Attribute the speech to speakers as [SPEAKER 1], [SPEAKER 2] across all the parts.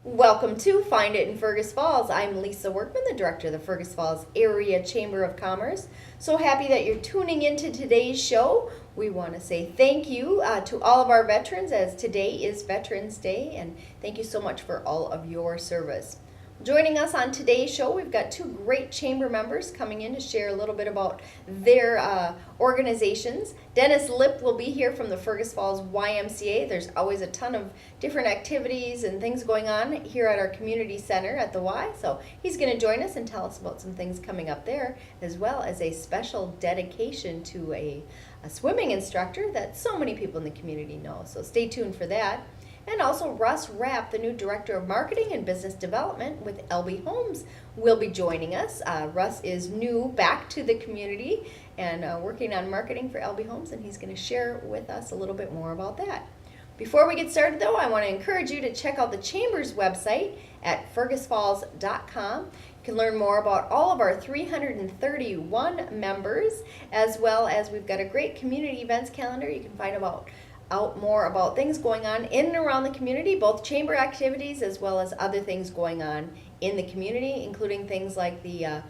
[SPEAKER 1] Welcome to Find It in Fergus Falls. I'm Lisa Workman, the director of the Fergus Falls Area Chamber of Commerce. So happy that you're tuning into today's show. We want to say thank you to all of our veterans, as today is Veterans Day, and thank you so much for all of your service. Joining us on today's show, we've got two great chamber members coming in to share a little bit about their organizations. Dennis Lipp will be here from the Fergus Falls YMCA. There's always a ton of different activities and things going on here at our community center at the Y. So he's going to join us and tell us about some things coming up there, as well as a special dedication to a swimming instructor that so many people in the community know. So stay tuned for that. And also Russ Rapp, the new Director of Marketing and Business Development with LB Homes, will be joining us. Russ is new back to the community and working on marketing for LB Homes, and he's going to share with us a little bit more about that. Before we get started, though, I want to encourage you to check out the Chamber's website at fergusfalls.com. You can learn more about all of our 331 members, as well as we've got a great community events calendar. You can find out more about things going on in and around the community, both chamber activities as well as other things going on in the community, including things like the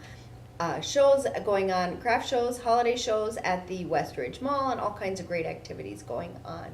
[SPEAKER 1] shows going on, craft shows, holiday shows at the West Ridge Mall, and all kinds of great activities going on,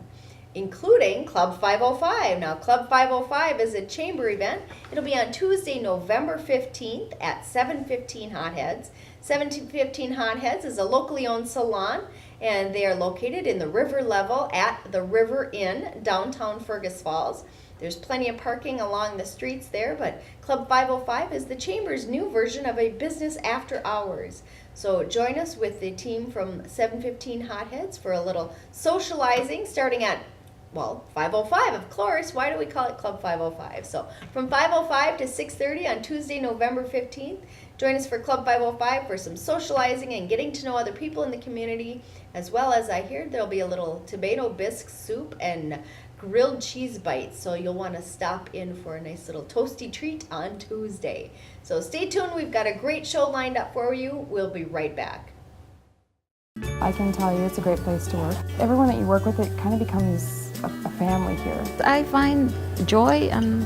[SPEAKER 1] including Club 505. Now, Club 505 is a chamber event. It'll be on Tuesday, November 15th at 715 Hotheads. 715 Hotheads is a locally owned salon, and they are located in the river level at the River Inn, downtown Fergus Falls. There's plenty of parking along the streets there, but Club 505 is the Chamber's new version of a business after hours. So join us with the team from 715 Hotheads for a little socializing starting at 5:05, of course. Why do we call it Club 505? So from 5:05 to 6:30 on Tuesday, November 15th, join us for Club 505 for some socializing and getting to know other people in the community, as well as I hear there'll be a little tomato bisque soup and grilled cheese bites. So you'll want to stop in for a nice little toasty treat on Tuesday. So stay tuned. We've got a great show lined up for you. We'll be right back.
[SPEAKER 2] I can tell you it's a great place to work. Everyone that you work with, it kind of becomes a family here.
[SPEAKER 3] I find joy and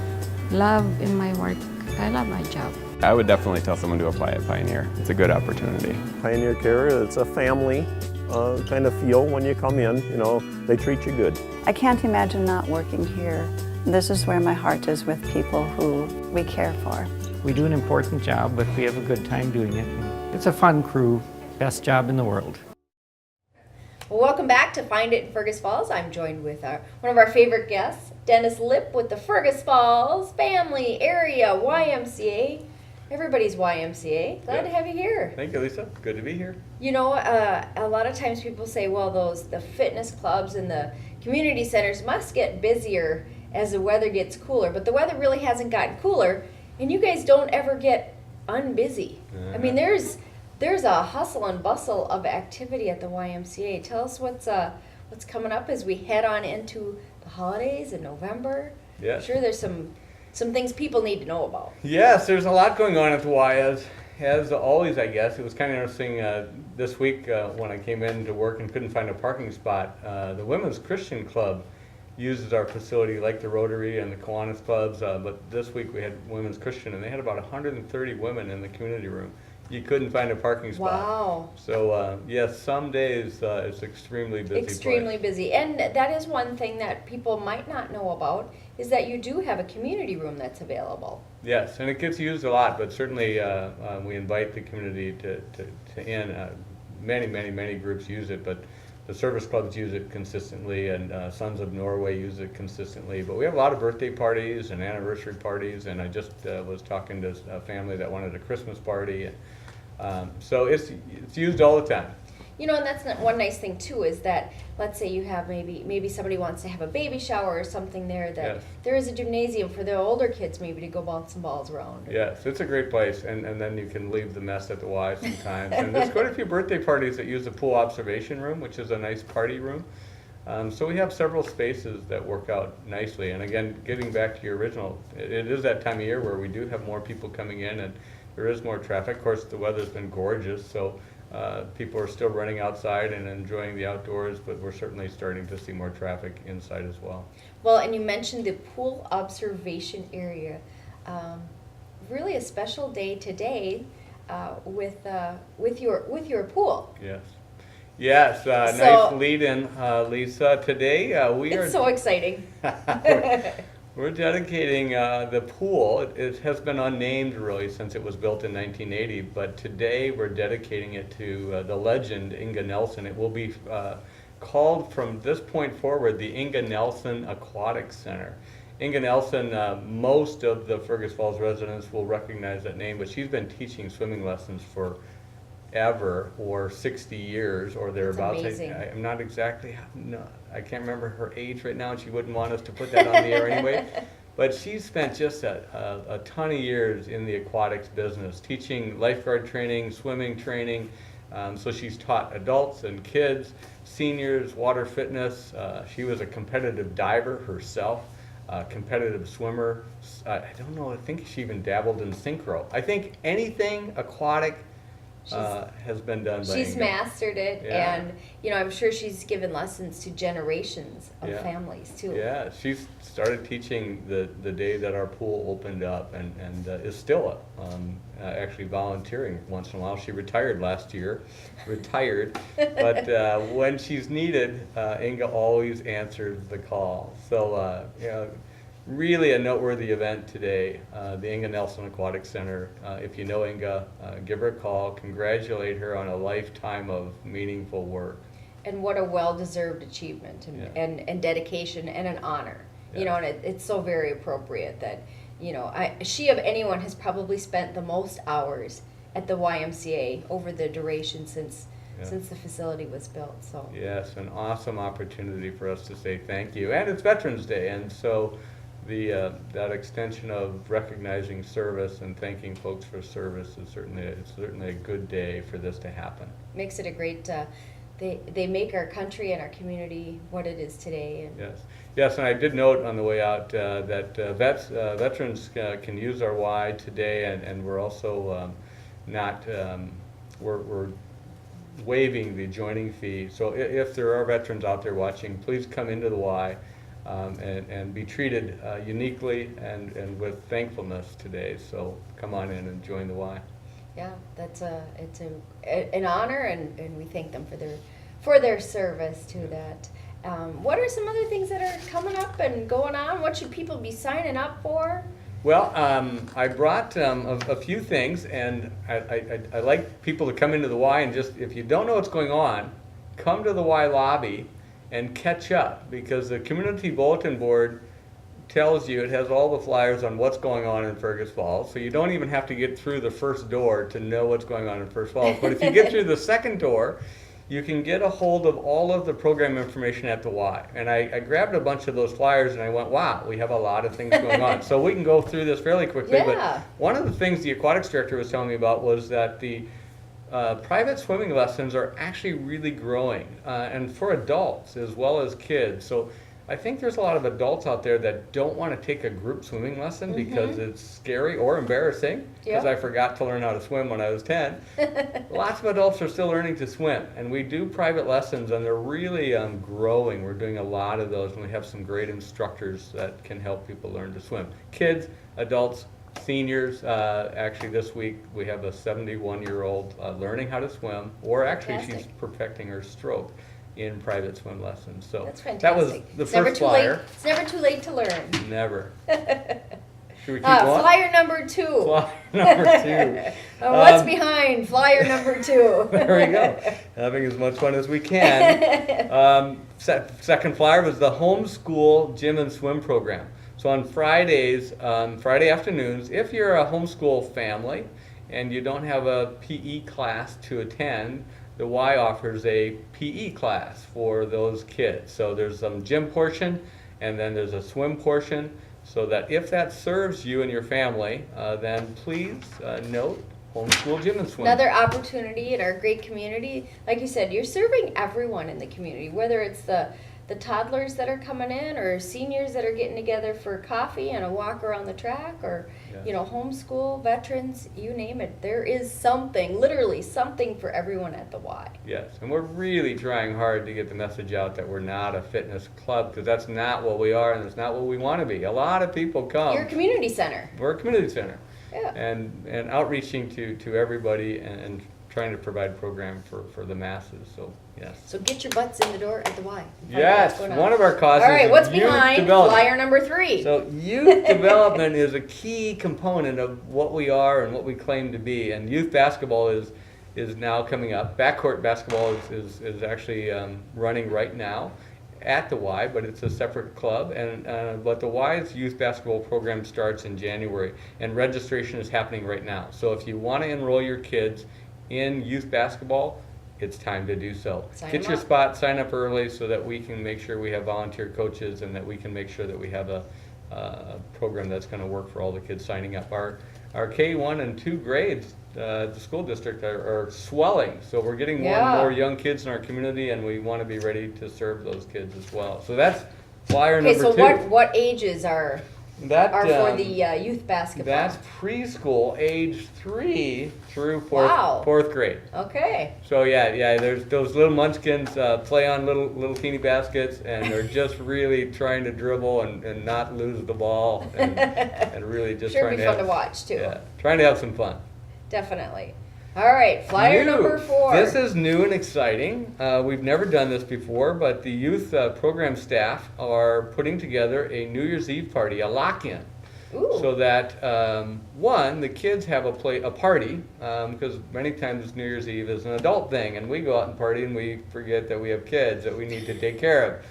[SPEAKER 3] love in my work. I love my job.
[SPEAKER 4] I would definitely tell someone to apply at Pioneer. It's a good opportunity.
[SPEAKER 5] Pioneer Care, it's a family kind of feel when you come in. You know, they treat you good.
[SPEAKER 6] I can't imagine not working here. This is where my heart is, with people who we care for.
[SPEAKER 7] We do an important job, but we have a good time doing it. It's a fun crew. Best job in the world.
[SPEAKER 1] Well, welcome back to Find It in Fergus Falls. I'm joined with one of our favorite guests, Dennis Lipp with the Fergus Falls Family Area YMCA. Everybody's YMCA. Glad to have you here.
[SPEAKER 8] Thank you, Lisa. Good to be here.
[SPEAKER 1] You know, a lot of times people say, well, the fitness clubs and the community centers must get busier as the weather gets cooler, but the weather really hasn't gotten cooler, and you guys don't ever get unbusy. I mean, there's a hustle and bustle of activity at the YMCA. Tell us what's coming up as we head on into the holidays in November.
[SPEAKER 8] Yeah.
[SPEAKER 1] I'm sure there's some things people need to know about.
[SPEAKER 8] Yes, there's a lot going on at the Y, as always, I guess. It was kind of interesting this week when I came in to work and couldn't find a parking spot. The Women's Christian Club uses our facility like the Rotary and the Kiwanis clubs, but this week we had Women's Christian, and they had about 130 women in the community room. You couldn't find a parking spot.
[SPEAKER 1] Wow.
[SPEAKER 8] So, yes, some days it's extremely busy.
[SPEAKER 1] Extremely busy. And that is one thing that people might not know about, is that you do have a community room that's available.
[SPEAKER 8] Yes, and it gets used a lot, but certainly we invite the community to in. Many groups use it, but the service clubs use it consistently, and Sons of Norway use it consistently. But we have a lot of birthday parties and anniversary parties, and I just was talking to a family that wanted a Christmas party. So it's used all the time.
[SPEAKER 1] You know, and that's one nice thing too, is that let's say you have maybe somebody wants to have a baby shower or something there, that
[SPEAKER 8] Yes.
[SPEAKER 1] there is a gymnasium for the older kids maybe to go bounce some balls around.
[SPEAKER 8] Yes, it's a great place, and then you can leave the mess at the Y sometimes. And there's quite a few birthday parties that use the pool observation room, which is a nice party room. So we have several spaces that work out nicely. And again, getting back to your original, it is that time of year where we do have more people coming in, and there is more traffic. Of course, the weather's been gorgeous, so People are still running outside and enjoying the outdoors, but we're certainly starting to see more traffic inside as well.
[SPEAKER 1] Well, and you mentioned the pool observation area. Really a special day today with your pool.
[SPEAKER 8] Yes. Yes,
[SPEAKER 1] So-
[SPEAKER 8] nice lead-in, Lisa. Today we are
[SPEAKER 1] It's so exciting.
[SPEAKER 8] we're dedicating the pool. It has been unnamed really since it was built in 1980, but today we're dedicating it to the legend Inga Nelson. It will be called from this point forward the Inga Nelson Aquatic Center. Inga Nelson, most of the Fergus Falls residents will recognize that name, but she's been teaching swimming lessons for ever, or 60 years or thereabouts.
[SPEAKER 1] amazing.
[SPEAKER 8] I'm not exactly, no, I can't remember her age right now, and she wouldn't want us to put that on the air anyway. But she's spent just a ton of years in the aquatics business, teaching lifeguard training, swimming training. So she's taught adults and kids, seniors, water fitness. She was a competitive diver herself, competitive swimmer. I don't know, I think she even dabbled in synchro. I think anything aquatic has been done by
[SPEAKER 1] She's
[SPEAKER 8] Inga.
[SPEAKER 1] mastered it,
[SPEAKER 8] Yeah.
[SPEAKER 1] and I'm sure she's given lessons to generations of
[SPEAKER 8] Yeah.
[SPEAKER 1] families too.
[SPEAKER 8] Yeah, she started teaching the day that our pool opened up, and is still actually volunteering once in a while. She retired last year, but when she's needed, Inga always answers the call. So, really a noteworthy event today, the Inga Nelson Aquatic Center. If you know Inga, give her a call, congratulate her on a lifetime of meaningful work.
[SPEAKER 1] And what a well-deserved achievement
[SPEAKER 8] Yeah.
[SPEAKER 1] and dedication and an honor.
[SPEAKER 8] Yeah.
[SPEAKER 1] And it's so very appropriate that, she of anyone has probably spent the most hours at the YMCA over the duration since the facility was built. So
[SPEAKER 8] Yes, an awesome opportunity for us to say thank you. And it's Veterans Day, and so that extension of recognizing service and thanking folks for service is certainly a good day for this to happen.
[SPEAKER 1] makes it a great, they make our country and our community what it is today. And
[SPEAKER 8] Yes, and I did note on the way out that veterans can use our Y today, and we're also we're waiving the joining fee. So if there are veterans out there watching, please come into the Y and be treated uniquely and with thankfulness today. So come on in and join the Y.
[SPEAKER 1] Yeah, it's an honor, and we thank them for their service to that. What are some other things that are coming up and going on? What should people be signing up for?
[SPEAKER 8] Well, I brought a few things, and I like people to come into the Y and just, if you don't know what's going on, come to the Y lobby and catch up, because the community bulletin board tells you, it has all the flyers on what's going on in Fergus Falls, so you don't even have to get through the first door to know what's going on in Fergus Falls. But if you get through the second door, you can get a hold of all of the program information at the Y. And I grabbed a bunch of those flyers and I went, wow, we have a lot of things going on. So we can go through this fairly quickly.
[SPEAKER 1] Yeah.
[SPEAKER 8] But one of the things the aquatics director was telling me about was that the private swimming lessons are actually really growing, and for adults as well as kids. So I think there's a lot of adults out there that don't want to take a group swimming lesson because it's scary or embarrassing, because I forgot to learn how to swim when I was 10. Lots of adults are still learning to swim, and we do private lessons, and they're really growing. We're doing a lot of those, and we have some great instructors that can help people learn to swim. Kids, adults, seniors. Actually this week we have a 71-year-old learning how to swim, or actually she's
[SPEAKER 1] Fantastic.
[SPEAKER 8] perfecting her stroke in private swim lessons. So
[SPEAKER 1] That's fantastic.
[SPEAKER 8] that was the first flyer.
[SPEAKER 1] It's never too late to learn.
[SPEAKER 8] Never. Should we keep going?
[SPEAKER 1] Flyer number 2.
[SPEAKER 8] Flyer number 2.
[SPEAKER 1] What's behind flyer number 2?
[SPEAKER 8] There we go. Having as much fun as we can. Second flyer was the homeschool gym and swim program. So on Fridays, Friday afternoons, if you're a homeschool family and you don't have a PE class to attend, the Y offers a PE class for those kids. So there's some gym portion, and then there's a swim portion, so that if that serves you and your family, then please note homeschool gym and swim.
[SPEAKER 1] Another opportunity in our great community. Like you said, you're serving everyone in the community, whether it's the the toddlers that are coming in, or seniors that are getting together for coffee and a walk around the track, or homeschool, veterans, you name it. There is something, literally something for everyone at the Y.
[SPEAKER 8] Yes, and we're really trying hard to get the message out that we're not a fitness club, because that's not what we are and it's not what we want to be. A lot of people come.
[SPEAKER 1] You're a community center.
[SPEAKER 8] We're a community center.
[SPEAKER 1] Yeah.
[SPEAKER 8] And outreaching to everybody and trying to provide program for the masses. So yes.
[SPEAKER 1] So get your butts in the door at the Y.
[SPEAKER 8] Yes, one of our causes.
[SPEAKER 1] All right, what's
[SPEAKER 8] is youth
[SPEAKER 1] behind
[SPEAKER 8] development.
[SPEAKER 1] flyer number 3?
[SPEAKER 8] So youth development is a key component of what we are and what we claim to be. And youth basketball is now coming up. Backcourt basketball is actually running right now at the Y, but it's a separate club. But the Y's youth basketball program starts in January, and registration is happening right now. So if you want to enroll your kids in youth basketball, it's time to do so. Get your spot, sign up early so that we can make sure we have volunteer coaches and that we can make sure that we have a program that's going to work for all the kids signing up. Our K1 and 2 grades, the school district, are swelling. So we're getting more and more young kids in our community, and we want to be ready to serve those kids as well. So that's flyer number 2.
[SPEAKER 1] Okay, so what ages are for the youth basketball?
[SPEAKER 8] That's preschool, age 3 through 4th grade.
[SPEAKER 1] Okay.
[SPEAKER 8] So yeah, there's those little munchkins play on little teeny baskets, and they're just really trying to dribble and not lose the ball, and really just
[SPEAKER 1] sure
[SPEAKER 8] trying
[SPEAKER 1] be
[SPEAKER 8] to
[SPEAKER 1] fun to watch too.
[SPEAKER 8] Yeah, trying to have some fun.
[SPEAKER 1] Definitely. All right, flyer number 4.
[SPEAKER 8] This is new and exciting. We've never done this before, but the youth program staff are putting together a New Year's Eve party, a lock-in.
[SPEAKER 1] Ooh.
[SPEAKER 8] So that, the kids have a party, because many times New Year's Eve is an adult thing, and we go out and party and we forget that we have kids that we need to take care of.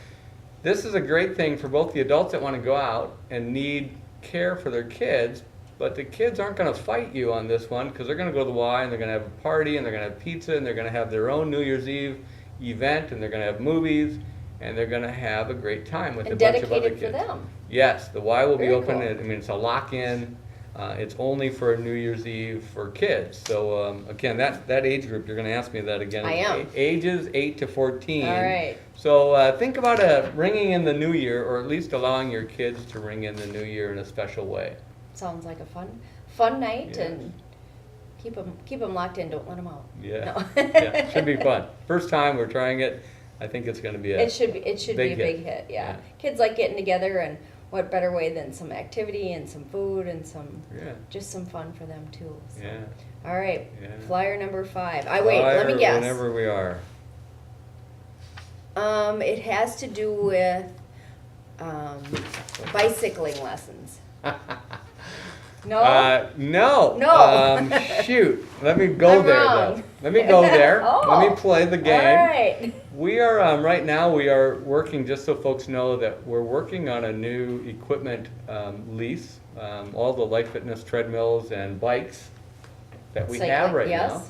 [SPEAKER 8] This is a great thing for both the adults that want to go out and need care for their kids, but the kids aren't going to fight you on this one, because they're going to go to the Y and they're going to have a party and they're going to have pizza and they're going to have their own New Year's Eve event and they're going to have movies and they're going to have a great time with a bunch of other kids.
[SPEAKER 1] Dedicated for them.
[SPEAKER 8] Yes, the Y will be
[SPEAKER 1] Very
[SPEAKER 8] open.
[SPEAKER 1] cool.
[SPEAKER 8] I mean, it's a lock-in. It's only for New Year's Eve for kids. So again, that age group, you're going to ask me that again.
[SPEAKER 1] I am.
[SPEAKER 8] Ages 8 to 14.
[SPEAKER 1] All right.
[SPEAKER 8] So think about ringing in the new year, or at least allowing your kids to ring in the new year in a special way.
[SPEAKER 1] Sounds like a fun night,
[SPEAKER 8] Yes.
[SPEAKER 1] and keep them locked in. Don't let them out.
[SPEAKER 8] Yeah.
[SPEAKER 1] No.
[SPEAKER 8] Yeah, should be fun. First time we're trying it. I think it's going to be
[SPEAKER 1] It should be a
[SPEAKER 8] big
[SPEAKER 1] big
[SPEAKER 8] hit.
[SPEAKER 1] hit. Yeah.
[SPEAKER 8] Yeah.
[SPEAKER 1] Kids like getting together, and what better way than some activity and some food and just some fun for them too. So.
[SPEAKER 8] Yeah.
[SPEAKER 1] All right.
[SPEAKER 8] Yeah.
[SPEAKER 1] Flyer number 5. Let me guess.
[SPEAKER 8] Whenever we are.
[SPEAKER 1] It has to do with bicycling lessons. No?
[SPEAKER 8] No.
[SPEAKER 1] No.
[SPEAKER 8] Shoot. Let me go
[SPEAKER 1] I'm
[SPEAKER 8] there,
[SPEAKER 1] wrong.
[SPEAKER 8] though. Let me go there.
[SPEAKER 1] Oh.
[SPEAKER 8] Let me play the game.
[SPEAKER 1] All right.
[SPEAKER 8] We are, right now, we are working, just so folks know, that we're working on a new equipment lease. All the Life Fitness treadmills and bikes that we have right
[SPEAKER 1] yes.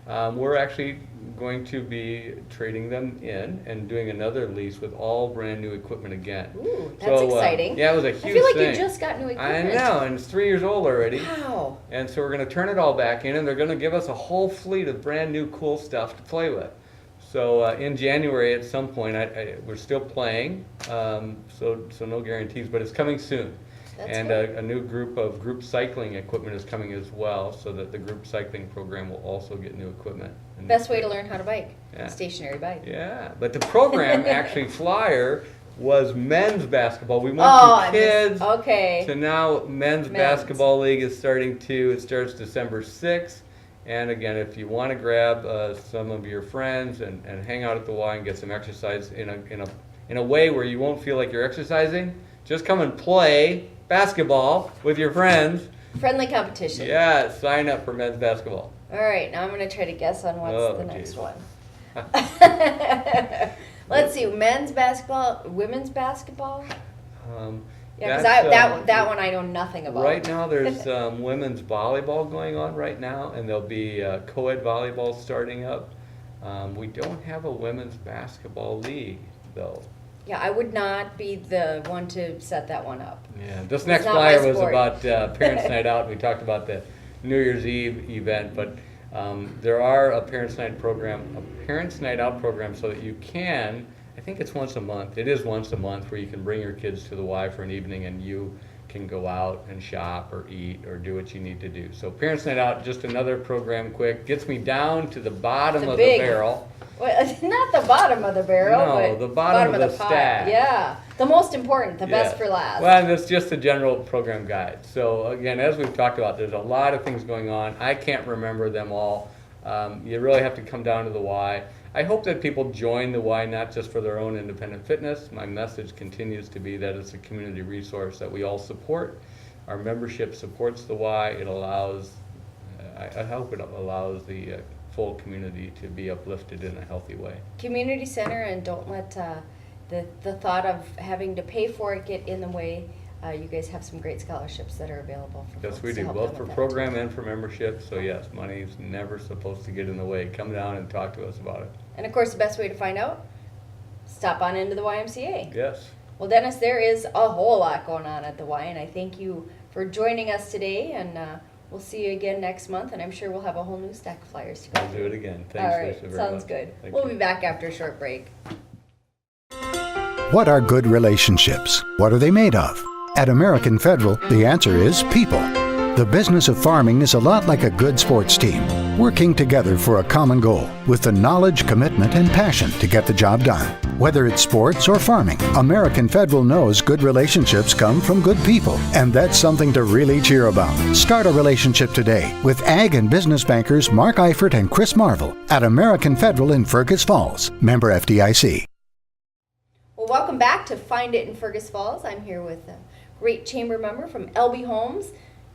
[SPEAKER 8] now. We're actually going to be trading them in and doing another lease with all brand new equipment again.
[SPEAKER 1] Ooh, that's exciting.
[SPEAKER 8] Yeah, it was a huge thing.
[SPEAKER 1] I feel like you just got new equipment.
[SPEAKER 8] I know, and it's 3 years old already.
[SPEAKER 1] Wow.
[SPEAKER 8] And so we're going to turn it all back in, and they're going to give us a whole fleet of brand new cool stuff to play with. So in January at some point, we're still playing, so no guarantees, but it's coming soon.
[SPEAKER 1] That's
[SPEAKER 8] And
[SPEAKER 1] good.
[SPEAKER 8] a new group cycling equipment is coming as well, so that the group cycling program will also get new equipment. And
[SPEAKER 1] Best way to learn how to bike.
[SPEAKER 8] Yeah.
[SPEAKER 1] Stationary bike.
[SPEAKER 8] Yeah, but the program actually flyer was men's basketball. We went
[SPEAKER 1] Oh,
[SPEAKER 8] from kids
[SPEAKER 1] okay.
[SPEAKER 8] to now men's basketball league is starting to. It starts December 6th. And again, if you want to grab some of your friends and hang out at the Y and get some exercise in a way where you won't feel like you're exercising, just come and play basketball with your friends.
[SPEAKER 1] Friendly competition.
[SPEAKER 8] Yeah, sign up for men's basketball.
[SPEAKER 1] All right, now I'm going to try to guess on what's the next
[SPEAKER 8] geez.
[SPEAKER 1] one. Let's see, men's basketball, women's basketball? Yeah, because that one I know nothing about.
[SPEAKER 8] Right now there's women's volleyball going on right now, and there'll be co-ed volleyball starting up. We don't have a women's basketball league, though.
[SPEAKER 1] Yeah, I would not be the one to set that one up.
[SPEAKER 8] Yeah, this
[SPEAKER 1] It's
[SPEAKER 8] next
[SPEAKER 1] not my
[SPEAKER 8] flyer was
[SPEAKER 1] sport.
[SPEAKER 8] about Parents' Night Out, and we talked about the New Year's Eve event, but there are a Parents' Night Out program so that you can I think it's once a month. It is once a month where you can bring your kids to the Y for an evening and you can go out and shop or eat or do what you need to do. So Parents Night Out, just another program quick, gets me down to the bottom of the barrel.
[SPEAKER 1] Well, not the bottom of the barrel,
[SPEAKER 8] No,
[SPEAKER 1] but
[SPEAKER 8] the bottom of the
[SPEAKER 1] pile.
[SPEAKER 8] stack.
[SPEAKER 1] Yeah, the most important, the best
[SPEAKER 8] Yes.
[SPEAKER 1] for last.
[SPEAKER 8] Well, and it's just a general program guide. So again, as we've talked about, there's a lot of things going on. I can't remember them all. You really have to come down to the Y. I hope that people join the Y not just for their own independent fitness. My message continues to be that it's a community resource that we all support. Our membership supports the Y. It allows, I hope it allows the full community to be uplifted in a healthy way.
[SPEAKER 1] Community center, and don't let the thought of having to pay for it get in the way. You guys have some great scholarships that are available for
[SPEAKER 8] Yes,
[SPEAKER 1] folks
[SPEAKER 8] we
[SPEAKER 1] to
[SPEAKER 8] do,
[SPEAKER 1] help
[SPEAKER 8] both
[SPEAKER 1] them
[SPEAKER 8] for
[SPEAKER 1] with that,
[SPEAKER 8] program
[SPEAKER 1] too.
[SPEAKER 8] and for membership. So yes, money's never supposed to get in the way. Come down and talk to us about it.
[SPEAKER 1] And of course, the best way to find out, stop on into the YMCA.
[SPEAKER 8] Yes.
[SPEAKER 1] Well, Dennis, there is a whole lot going on at the Y, and I thank you for joining us today, and we'll see you again next month, and I'm sure we'll have a whole new stack of flyers to go
[SPEAKER 8] I'll do it again.
[SPEAKER 1] All
[SPEAKER 8] Thanks,
[SPEAKER 1] right,
[SPEAKER 8] Lisa, very
[SPEAKER 1] sounds
[SPEAKER 8] much.
[SPEAKER 1] good.
[SPEAKER 8] Thank
[SPEAKER 1] We'll
[SPEAKER 8] you.
[SPEAKER 1] be back after a short break.
[SPEAKER 9] What are good relationships? What are they made of? At American Federal, the answer is people. The business of farming is a lot like a good sports team, working together for a common goal with the knowledge, commitment, and passion to get the job done. Whether it's sports or farming, American Federal knows good relationships come from good people, and that's something to really cheer about. Start a relationship today with Ag and Business bankers Mark Eifert and Chris Marvel at American Federal in Fergus Falls. Member FDIC.
[SPEAKER 1] Well, welcome back to Find It in Fergus Falls. I'm here with a great chamber member from LB Homes.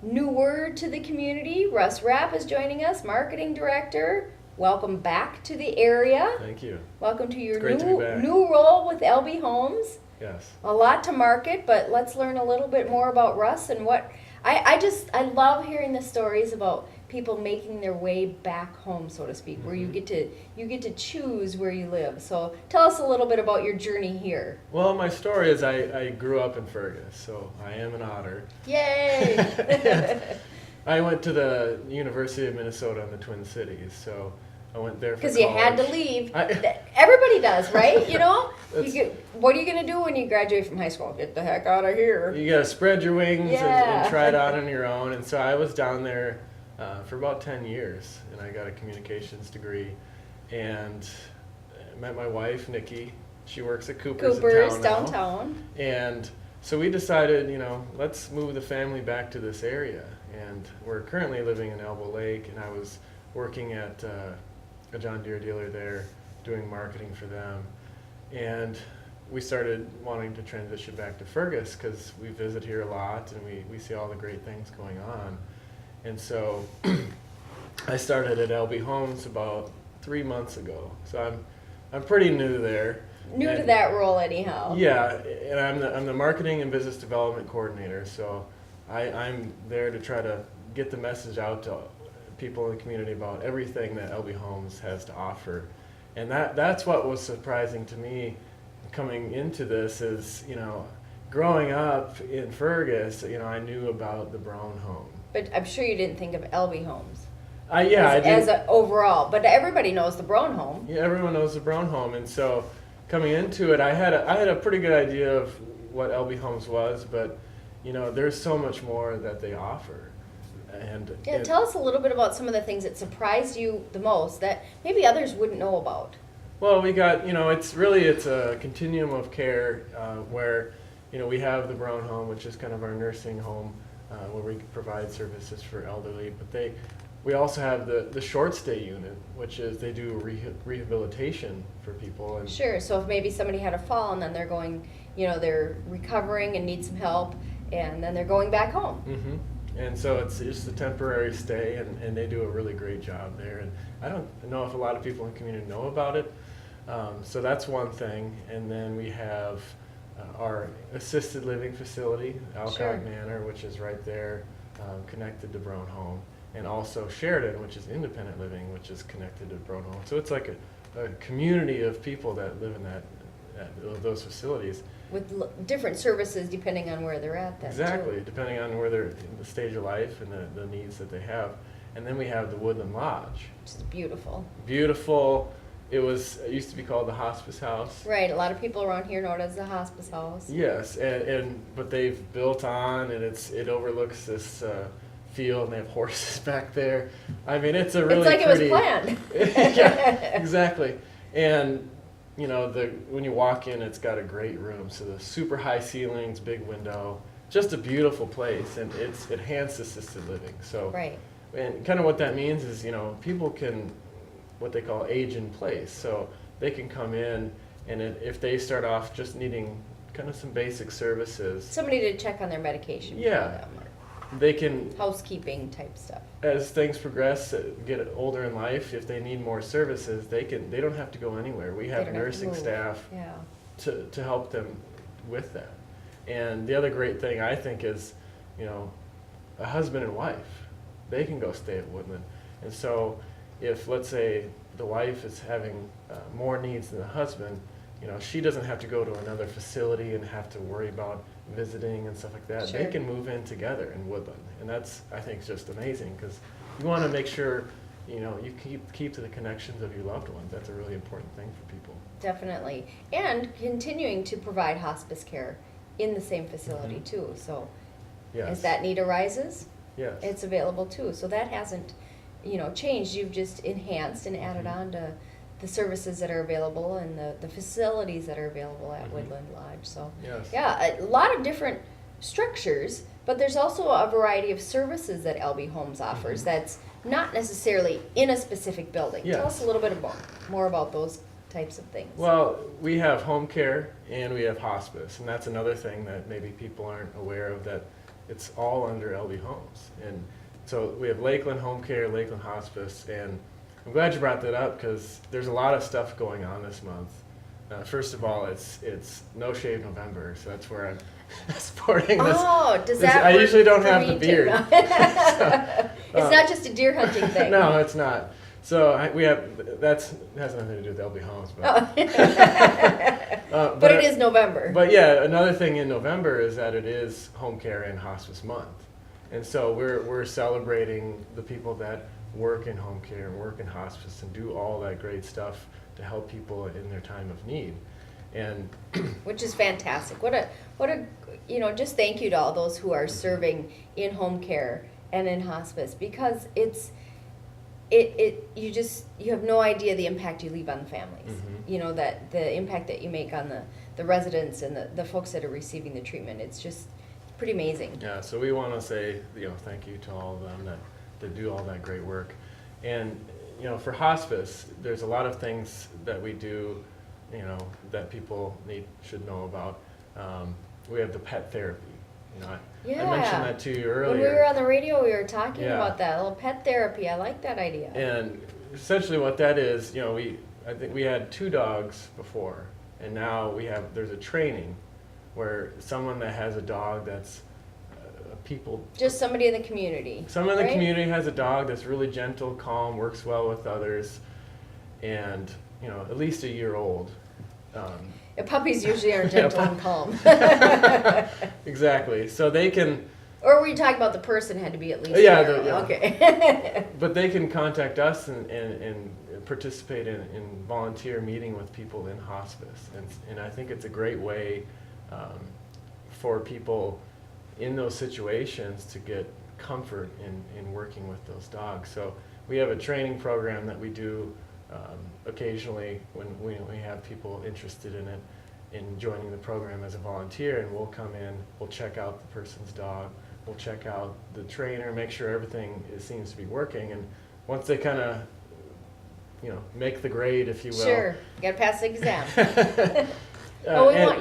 [SPEAKER 1] New word to the community. Russ Rapp is joining us, marketing director. Welcome back to the area.
[SPEAKER 10] Thank you.
[SPEAKER 1] Welcome to your
[SPEAKER 10] Great to be back.
[SPEAKER 1] new role with LB Homes.
[SPEAKER 10] Yes.
[SPEAKER 1] A lot to market, but let's learn a little bit more about Russ and what I love hearing the stories about people making their way back home, so to speak, where you get to choose where you live. So tell us a little bit about your journey here.
[SPEAKER 10] Well, my story is I grew up in Fergus, so I am an otter.
[SPEAKER 1] Yay!
[SPEAKER 10] I went to the University of Minnesota in the Twin Cities, so I went there for
[SPEAKER 1] Because
[SPEAKER 10] college.
[SPEAKER 1] you had to leave. Everybody does, right? You know? What are you going to do when you graduate from high school? Get the heck out of here.
[SPEAKER 10] You gotta spread your wings
[SPEAKER 1] Yeah.
[SPEAKER 10] and try it out on your own. And so I was down there for about 10 years, and I got a communications degree, and met my wife, Nikki. She works at Cooper's in town now.
[SPEAKER 1] downtown.
[SPEAKER 10] And so we decided, let's move the family back to this area. And we're currently living in Elbow Lake, and I was working at a John Deere dealer there, doing marketing for them. And we started wanting to transition back to Fergus because we visit here a lot and we see all the great things going on. And so I started at LB Homes about 3 months ago. So I'm pretty new there.
[SPEAKER 1] New to that role anyhow.
[SPEAKER 10] Yeah, and I'm the marketing and business development coordinator. So I'm there to try to get the message out to people in the community about everything that LB Homes has to offer. And that's what was surprising to me coming into this is, growing up in Fergus, I knew about the Brown home.
[SPEAKER 1] But I'm sure you didn't think of LB Homes.
[SPEAKER 10] I did.
[SPEAKER 1] As a overall, but everybody knows the Brown home.
[SPEAKER 10] Yeah, everyone knows the Brown home, and so coming into it, I had a pretty good idea of what LB Homes was, but there's so much more that they offer. And
[SPEAKER 1] Tell us a little bit about some of the things that surprised you the most that maybe others wouldn't know about.
[SPEAKER 10] Well, we got it's a continuum of care where we have the Brown home, which is kind of our nursing home where we provide services for elderly, but we also have the short stay unit, which is they do rehabilitation for people. And
[SPEAKER 1] Sure. So if maybe somebody had a fall and then they're going, they're recovering and need some help, and then they're going back home.
[SPEAKER 10] Mm-hmm. And so it's just a temporary stay, and they do a really great job there. And I don't know if a lot of people in the community know about it. So that's one thing. And then we have our assisted living facility, Alcott
[SPEAKER 1] Sure.
[SPEAKER 10] Manor, which is right there, connected to Brown Home. And also Sheridan, which is independent living, which is connected to Brown Home. So it's like a community of people that live in those facilities.
[SPEAKER 1] With different services depending on where they're at then.
[SPEAKER 10] Exactly,
[SPEAKER 1] too.
[SPEAKER 10] depending on where they're in the stage of life and the needs that they have. And then we have the Woodland Lodge.
[SPEAKER 1] Which is beautiful.
[SPEAKER 10] Beautiful, it used to be called the hospice house.
[SPEAKER 1] Right, a lot of people around here know it as the hospice house.
[SPEAKER 10] Yes, but they've built on, and it overlooks this field, and they have horses back there. I mean, it's a really
[SPEAKER 1] it's like
[SPEAKER 10] pretty,
[SPEAKER 1] it was planned.
[SPEAKER 10] Yeah, exactly. And you know, when you walk in, it's got a great room. So the super high ceilings, big window, just a beautiful place, and it's enhanced assisted living. So
[SPEAKER 1] Right.
[SPEAKER 10] and kind of what that means is, you know, people can what they call age in place. So they can come in, and if they start off just needing kind of some basic services,
[SPEAKER 1] Somebody to check on their medication.
[SPEAKER 10] Yeah.
[SPEAKER 1] For them, or
[SPEAKER 10] they can,
[SPEAKER 1] housekeeping type stuff.
[SPEAKER 10] as things progress, get older in life, if they need more services, they don't have to go anywhere. We
[SPEAKER 1] They
[SPEAKER 10] have
[SPEAKER 1] don't have to
[SPEAKER 10] nursing
[SPEAKER 1] move.
[SPEAKER 10] staff
[SPEAKER 1] Yeah.
[SPEAKER 10] to help them with that. And the other great thing I think is, you know, a husband and wife, they can go stay at Woodland. And so if, let's say, the wife is having more needs than the husband, you know, she doesn't have to go to another facility and have to worry about visiting and stuff like that.
[SPEAKER 1] Sure.
[SPEAKER 10] They can move in together in Woodland. And that's, I think, just amazing, because you want to make sure, you know, you keep to the connections of your loved ones. That's a really important thing for people.
[SPEAKER 1] Definitely. And continuing to provide hospice care in the same facility
[SPEAKER 10] Mhm.
[SPEAKER 1] too. So
[SPEAKER 10] Yes.
[SPEAKER 1] as that need arises,
[SPEAKER 10] Yes.
[SPEAKER 1] it's available too. So that hasn't, you know, changed. You've just enhanced and added
[SPEAKER 10] Mhm.
[SPEAKER 1] on to the services that are available and the facilities that are available at
[SPEAKER 10] Mhm.
[SPEAKER 1] Woodland Lodge. So
[SPEAKER 10] Yes.
[SPEAKER 1] yeah, a lot of different structures, but there's also a variety of services that LB Homes offers
[SPEAKER 10] Mhm.
[SPEAKER 1] that's not necessarily in a specific building. Tell us
[SPEAKER 10] Yes.
[SPEAKER 1] a little bit more about those types of things.
[SPEAKER 10] Well, we have home care and we have hospice, and that's another thing that maybe people aren't aware of, that it's all under LB Homes. And so we have Lakeland Home Care, Lakeland Hospice, and I'm glad you brought that up, because there's a lot of stuff going on this month. First of all, it's No Shave November, so that's where I'm sporting this.
[SPEAKER 1] Oh, does that
[SPEAKER 10] I
[SPEAKER 1] work
[SPEAKER 10] usually don't
[SPEAKER 1] for
[SPEAKER 10] have
[SPEAKER 1] me
[SPEAKER 10] the
[SPEAKER 1] too?
[SPEAKER 10] beard.
[SPEAKER 1] It's not just a deer hunting thing.
[SPEAKER 10] No, it's not. So we have, that has nothing to do with LB Homes, but
[SPEAKER 1] Oh. But it is November.
[SPEAKER 10] But yeah, another thing in November is that it is Home Care and Hospice Month, and so we're celebrating the people that work in home care and work in hospice and do all that great stuff to help people in their time of need, and
[SPEAKER 1] Which is fantastic. What a you know, just thank you to all those who are serving in home care and in hospice, because you have no idea the impact you leave on the families.
[SPEAKER 10] Mhm.
[SPEAKER 1] You know, that the impact that you make on the residents and the folks that are receiving the treatment. It's just pretty amazing.
[SPEAKER 10] yeah. So we want to say, you know, thank you to all of them that do all that great work, and you know, for hospice, there's a lot of things that we do, you know, that people should know about. We have the pet therapy. You know, I mentioned that to you earlier.
[SPEAKER 1] When we were on the radio, we were talking
[SPEAKER 10] Yeah.
[SPEAKER 1] about that, a little pet therapy. I like that idea.
[SPEAKER 10] And essentially what that is, you know, I think we had 2 dogs before, and now there's a training where someone that has a dog that's
[SPEAKER 1] Just somebody in the community.
[SPEAKER 10] someone in the
[SPEAKER 1] right?
[SPEAKER 10] community has a dog that's really gentle, calm, works well with others, and, you know, at least a year old.
[SPEAKER 1] Yeah, puppies usually are gentle and calm.
[SPEAKER 10] Exactly. So they can,
[SPEAKER 1] Or were you talking about the person had to be at least?
[SPEAKER 10] Yeah,
[SPEAKER 1] a year
[SPEAKER 10] yeah.
[SPEAKER 1] old? Okay.
[SPEAKER 10] but they can contact us and participate in volunteer meeting with people in hospice. And I think it's a great way for people in those situations to get comfort in working with those dogs. So we have a training program that we do occasionally when we have people interested in it, in joining the program as a volunteer, and we'll come in, we'll check out the person's dog, we'll check out the trainer, make sure everything seems to be working, and once they kind of, you know, make the grade, if you will.
[SPEAKER 1] Sure, you gotta pass the exam.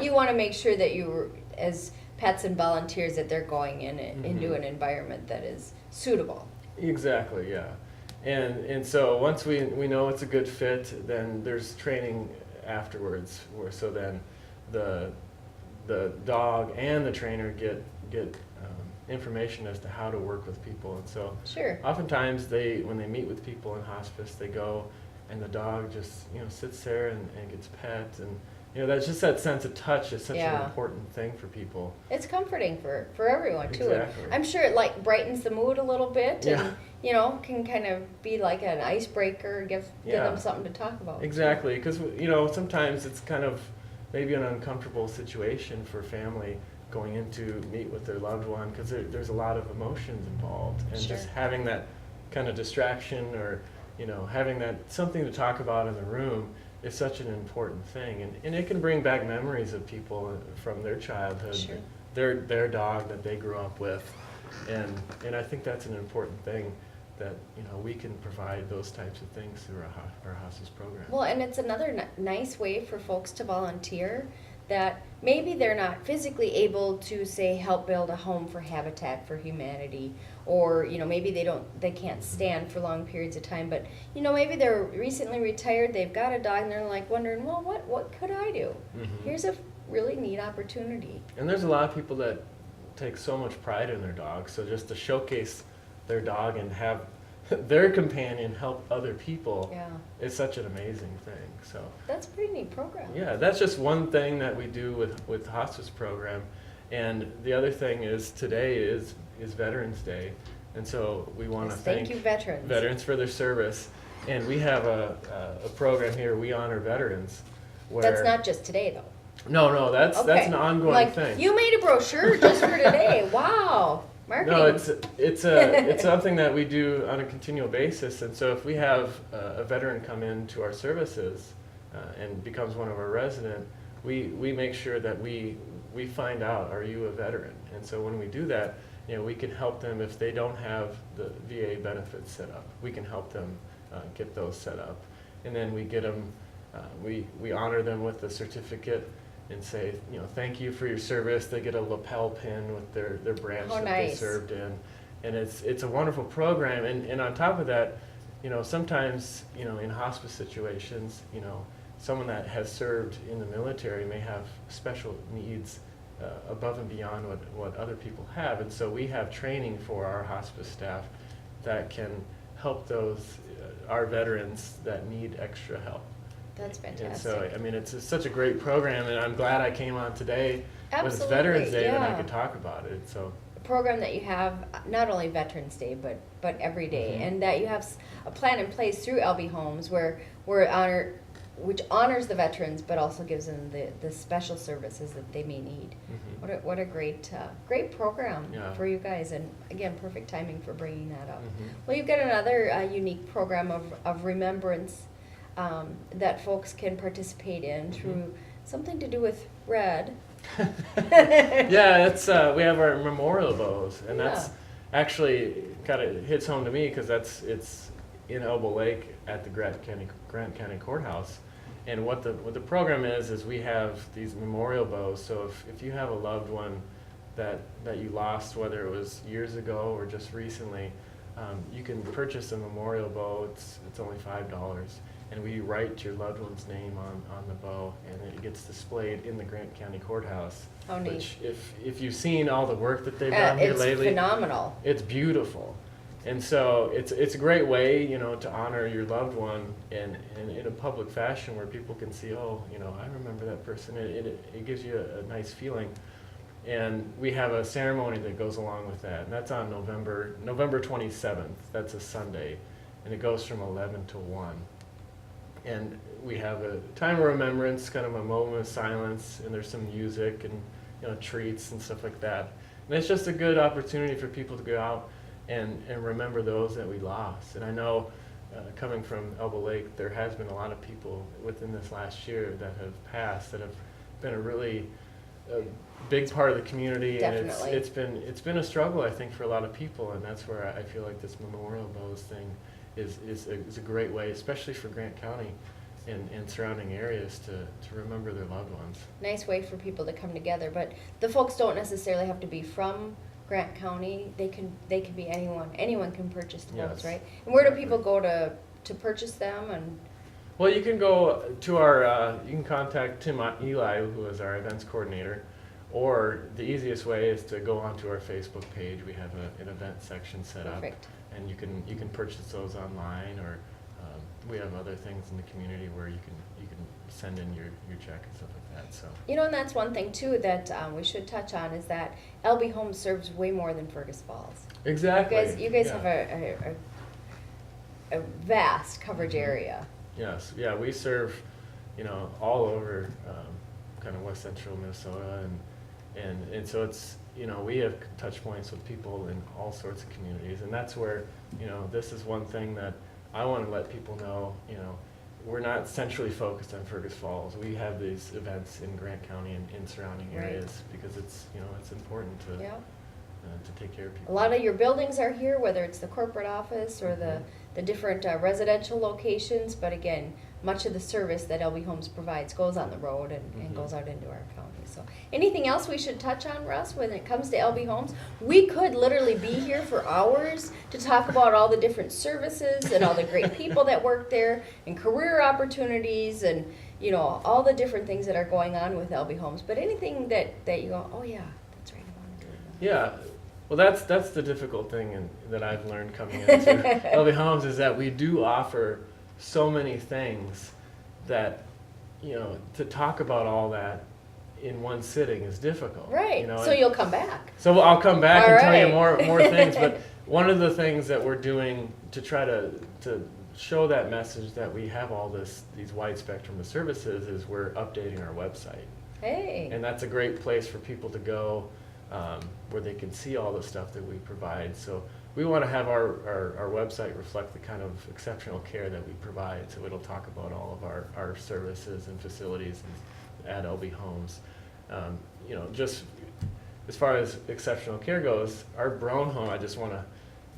[SPEAKER 1] You want to make sure that you, as pets and volunteers, that they're going into an environment that is suitable.
[SPEAKER 10] Exactly, yeah. And so once we know it's a good fit, then there's training afterwards, so then the dog and the trainer get information as to how to work with people. And so
[SPEAKER 1] Sure.
[SPEAKER 10] oftentimes when they meet with people in hospice, they go and the dog just, you know, sits there and gets pet, and you know, that's just that sense of touch is such an
[SPEAKER 1] Yeah.
[SPEAKER 10] important thing for people.
[SPEAKER 1] It's comforting for everyone too. And
[SPEAKER 10] Exactly.
[SPEAKER 1] I'm sure it like brightens the mood a little bit, and
[SPEAKER 10] Yeah.
[SPEAKER 1] you know, can kind of be like an icebreaker, give
[SPEAKER 10] Yeah.
[SPEAKER 1] them something to talk about.
[SPEAKER 10] Exactly, because you know sometimes it's kind of maybe an uncomfortable situation for family going in to meet with their loved one because there's a lot of emotions involved, and
[SPEAKER 1] Sure.
[SPEAKER 10] just having that kind of distraction or you know having that something to talk about in the room is such an important thing, and it can bring back memories of people from their childhood,
[SPEAKER 1] Sure.
[SPEAKER 10] their dog that they grew up with, and I think that's an important thing. That you know we can provide those types of things through our hospice program.
[SPEAKER 1] Well, and it's another nice way for folks to volunteer that maybe they're not physically able to, say, help build a home for Habitat for Humanity, or you know maybe they can't stand for long periods of time, but you know maybe they're recently retired, they've got a dog, and they're like wondering, well, what could I do?
[SPEAKER 10] Mm-hmm.
[SPEAKER 1] Here's a really neat opportunity.
[SPEAKER 10] And there's a lot of people that take so much pride in their dog, so just to showcase their dog and have their companion help other people
[SPEAKER 1] Yeah,
[SPEAKER 10] is such an amazing thing. So
[SPEAKER 1] that's a pretty neat program.
[SPEAKER 10] yeah, that's just one thing that we do with the hospice program. And the other thing is today is Veterans Day, and so we want to
[SPEAKER 1] Yes, thank you, veterans.
[SPEAKER 10] for their service. And we have a program here, We Honor Veterans, where
[SPEAKER 1] That's not just today, though.
[SPEAKER 10] no, that's
[SPEAKER 1] Okay.
[SPEAKER 10] an ongoing
[SPEAKER 1] Like,
[SPEAKER 10] thing.
[SPEAKER 1] you made a brochure just for today. Wow, marketing.
[SPEAKER 10] No, it's something that we do on a continual basis, and so if we have a veteran come into our services and becomes one of our resident, we make sure that we find out, are you a veteran? And so when we do that, you know, we can help them if they don't have the VA benefits set up. We can help them get those set up, and then we get them. We honor them with a certificate and say, you know, thank you for your service. They get a lapel pin with their branch
[SPEAKER 1] Oh,
[SPEAKER 10] that they
[SPEAKER 1] nice.
[SPEAKER 10] served in, and it's a wonderful program. And on top of that, you know, sometimes, you know, in hospice situations, you know, someone that has served in the military may have special needs above and beyond what other people have, and so we have training for our hospice staff that can help those our veterans that need extra help.
[SPEAKER 1] That's fantastic.
[SPEAKER 10] And so, I mean, it's such a great program, and I'm glad I came on today when it's
[SPEAKER 1] Absolutely,
[SPEAKER 10] Veterans Day that I
[SPEAKER 1] yeah.
[SPEAKER 10] could talk about it. So,
[SPEAKER 1] A program that you have not only Veterans Day but every day,
[SPEAKER 10] Mhm.
[SPEAKER 1] and that you have a plan in place through LB Homes which honors the veterans but also gives them the special services that they may need.
[SPEAKER 10] mhm.
[SPEAKER 1] What a great program
[SPEAKER 10] Yeah.
[SPEAKER 1] for you guys, and again, perfect timing for bringing that up.
[SPEAKER 10] Mhm.
[SPEAKER 1] Well, you've got another unique program of remembrance that folks can participate in through something to do with red.
[SPEAKER 10] Yeah, it's we have our memorial bows, and that's
[SPEAKER 1] Yeah.
[SPEAKER 10] actually kind of hits home to me because it's in Elbow Lake at the Grant County Courthouse. And what the program is we have these memorial bows. So if you have a loved one that you lost, whether it was years ago or just recently, you can purchase a memorial bow. It's only $5, and we write your loved one's name on the bow, and it gets displayed in the Grant County Courthouse.
[SPEAKER 1] How neat.
[SPEAKER 10] Which, if you've seen all the work that they've done here
[SPEAKER 1] It's
[SPEAKER 10] lately,
[SPEAKER 1] phenomenal.
[SPEAKER 10] it's beautiful. And so it's a great way, you know, to honor your loved one in a public fashion where people can see, oh, you know, I remember that person. It gives you a nice feeling. And we have a ceremony that goes along with that, and that's on November 27th. That's a Sunday, and it goes from 11 to 1. And we have a time of remembrance, kind of a moment of silence, and there's some music and, you know, treats and stuff like that. And it's just a good opportunity for people to go out and remember those that we lost. And I know, coming from Elbow Lake, there has been a lot of people within this last year that have passed that have been a really big part of the community.
[SPEAKER 1] Definitely.
[SPEAKER 10] And it's been a struggle, I think, for a lot of people, and that's where I feel like this Memorial Bows thing is a great way, especially for Grant County and surrounding areas to remember their loved ones.
[SPEAKER 1] Nice way for people to come together, but the folks don't necessarily have to be from Grant County. They can be anyone. Anyone can purchase the bows,
[SPEAKER 10] Yes,
[SPEAKER 1] right? And where do
[SPEAKER 10] exactly.
[SPEAKER 1] people go to purchase them? And
[SPEAKER 10] Well, you can go to our, you can contact Tim Eli, who is our events coordinator, or the easiest way is to go onto our Facebook page. We have an event section set
[SPEAKER 1] Perfect.
[SPEAKER 10] up, and you can purchase those online, or we have other things in the community where you can send in your check and stuff like that. So
[SPEAKER 1] you know, and that's one thing too that we should touch on is that LB Homes serves way more than Fergus Falls.
[SPEAKER 10] exactly.
[SPEAKER 1] You guys
[SPEAKER 10] yeah.
[SPEAKER 1] have a a vast coverage area.
[SPEAKER 10] Yes, yeah, we serve, all over kind of west central Minnesota, and so it's, we have touch points with people in all sorts of communities, and that's where, this is one thing that I want to let people know, we're not centrally focused on Fergus Falls. We have these events in Grant County and in surrounding areas because it's, it's important to take care of people.
[SPEAKER 1] A lot of your buildings are here, whether it's the corporate office or the different residential locations, but again, much of the service that LB Homes provides goes on the road and goes out into our county. So anything else we should touch on, Russ, when it comes to LB Homes? We could literally be here for hours to talk about all the different services and all the great people that work there and career opportunities and, all the different things that are going on with LB Homes. But anything that you go, oh yeah, that's right, I want to do it.
[SPEAKER 10] Yeah. Well, that's the difficult thing that I've learned coming into LB Homes is that we do offer so many things that, to talk about all that in one sitting is difficult.
[SPEAKER 1] Right. So you'll come back.
[SPEAKER 10] So I'll come back
[SPEAKER 1] all
[SPEAKER 10] and
[SPEAKER 1] right.
[SPEAKER 10] tell you more things. But one of the things that we're doing to try to show that message that we have all these wide spectrum of services is we're updating our website.
[SPEAKER 1] Hey.
[SPEAKER 10] And that's a great place for people to go where they can see all the stuff that we provide. So we want to have our website reflect the kind of exceptional care that we provide. So it'll talk about all of our services and facilities at LB Homes. Just as far as exceptional care goes, our Brown home, I just want to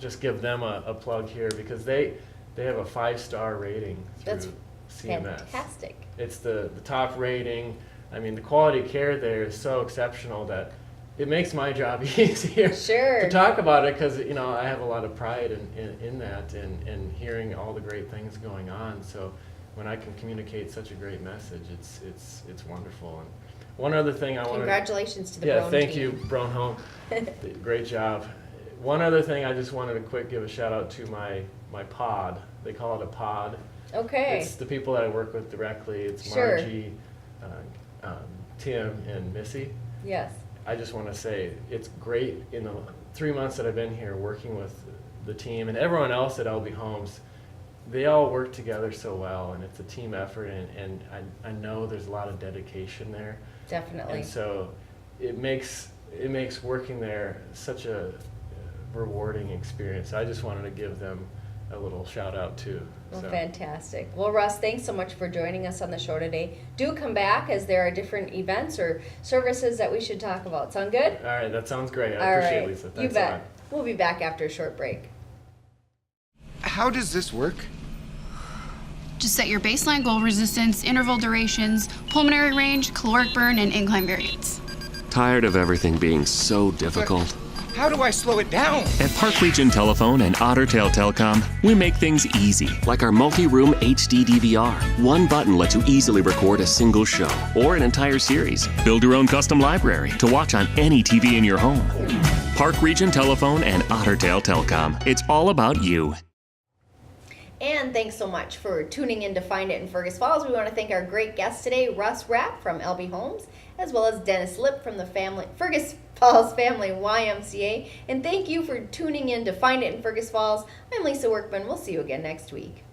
[SPEAKER 10] just give them a plug here because they have a 5-star rating through
[SPEAKER 1] That's
[SPEAKER 10] CMS.
[SPEAKER 1] Fantastic.
[SPEAKER 10] It's the top rating. I mean, the quality of care there is so exceptional that it makes my job easier to talk about it because, I have a lot of pride in that and hearing all the great things going on. So when I can communicate such a great message, it's wonderful. And one other thing I want to...
[SPEAKER 1] Congratulations to the Brown team.
[SPEAKER 10] Thank you, Brown Home. Great job. One other thing I just wanted to give a shout out to my pod. They call it a pod.
[SPEAKER 1] Okay.
[SPEAKER 10] It's the people that I work with directly. It's Margie, Tim, and Missy.
[SPEAKER 1] Yes.
[SPEAKER 10] I just want to say it's great in the 3 months that I've been here working with the team and everyone else at LB Homes. They all work together so well, and it's a team effort, and I know there's a lot of dedication there.
[SPEAKER 1] Definitely.
[SPEAKER 10] And so it makes working there such a rewarding experience. I just wanted to give them a little shout out too.
[SPEAKER 1] Well, fantastic. Well, Russ, thanks so much for joining us on the show today. Do come back as there are different events or services that we should talk about. Sound good?
[SPEAKER 10] All right, that sounds great. I appreciate it, Lisa. Thanks
[SPEAKER 1] you bet.
[SPEAKER 10] a lot.
[SPEAKER 1] We'll be back after a short break.
[SPEAKER 11] How does this work?
[SPEAKER 12] Just set your baseline goal resistance, interval durations, pulmonary range, caloric burn, and incline variance.
[SPEAKER 13] Tired of everything being so difficult?
[SPEAKER 11] How do I slow it down?
[SPEAKER 14] At Park Region Telephone and Ottertail Telecom, we make things easy.
[SPEAKER 13] Like our multi-room HD DVR. One button lets you easily record a single show or an entire series.
[SPEAKER 14] Build your own custom library to watch on any TV in your home. Park Region Telephone and Ottertail Telecom. It's all about you.
[SPEAKER 1] And thanks so much for tuning in to Find It in Fergus Falls. We want to thank our great guest today, Russ Rapp from LB Homes, as well as Dennis Lipp from the Fergus Falls Family YMCA. And thank you for tuning in to Find It in Fergus Falls. I'm Lisa Workman. We'll see you again next week.